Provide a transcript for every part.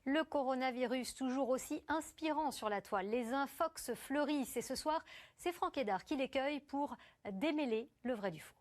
Le coronavirus, toujours aussi inspirant sur la toile. Les infox fleurissent et ce soir, c'est Franck Hédard qui les cueille pour démêler le vrai du faux.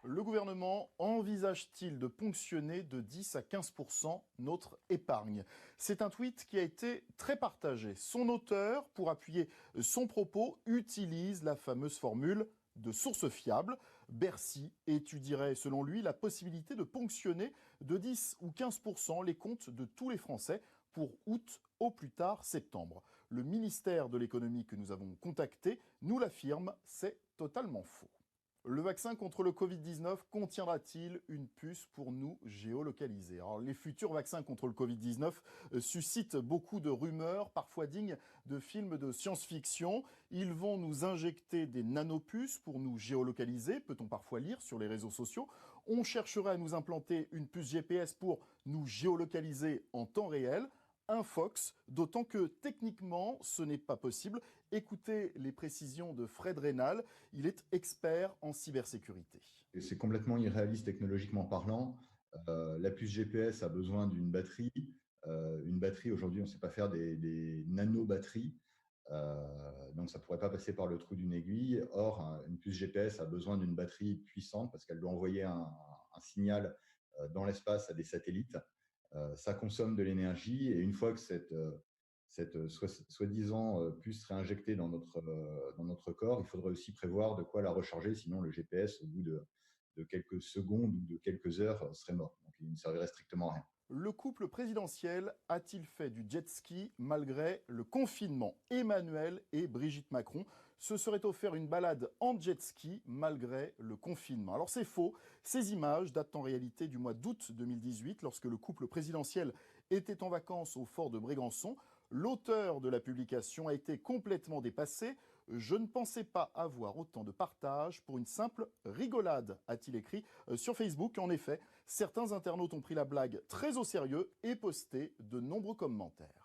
Le gouvernement envisage-t-il de ponctionner de 10 à 15% notre épargne? C'est un tweet qui a été très partagé. Son auteur, pour appuyer son propos, utilise la fameuse formule de source fiable. Bercy étudierait, selon lui, la possibilité de ponctionner de 10 ou 15% les comptes de tous les Français pour août au plus tard septembre. Le ministère de l'économie que nous avons contacté nous l'affirme, c'est totalement faux. Le vaccin contre le Covid-19 contiendra-t-il une puce pour nous géolocaliser? Alors, les futurs vaccins contre le Covid-19 suscitent beaucoup de rumeurs, parfois dignes de films de science-fiction. Ils vont nous injecter des nanopuces pour nous géolocaliser, peut-on parfois lire sur les réseaux sociaux. On chercherait à nous implanter une puce GPS pour nous géolocaliser en temps réel. Un Fox, d'autant que techniquement ce n'est pas possible. Écoutez les précisions de Fred Reynal, il est expert en cybersécurité. C'est complètement irréaliste technologiquement parlant. La puce GPS a besoin d'une batterie. Une batterie, aujourd'hui, on ne sait pas faire des nano-batteries. Donc ça ne pourrait pas passer par le trou d'une aiguille. Or, une puce GPS a besoin d'une batterie puissante parce qu'elle doit envoyer un signal dans l'espace à des satellites. Ça consomme de l'énergie et une fois que cette soi-disant puce serait injectée dans notre corps, il faudrait aussi prévoir de quoi la recharger, sinon le GPS, au bout de quelques secondes ou de quelques heures, serait mort. Donc il ne servirait strictement à rien. Le couple présidentiel a-t-il fait du jet ski malgré le confinement? Emmanuel et Brigitte Macron se seraient offert une balade en jet ski malgré le confinement. Alors c'est faux, ces images datent en réalité du mois d'août 2018 lorsque le couple présidentiel était en vacances au fort de Brégançon. L'auteur de la publication a été complètement dépassé. Je ne pensais pas avoir autant de partages pour une simple rigolade, a-t-il écrit sur Facebook. En effet, certains internautes ont pris la blague très au sérieux et posté de nombreux commentaires.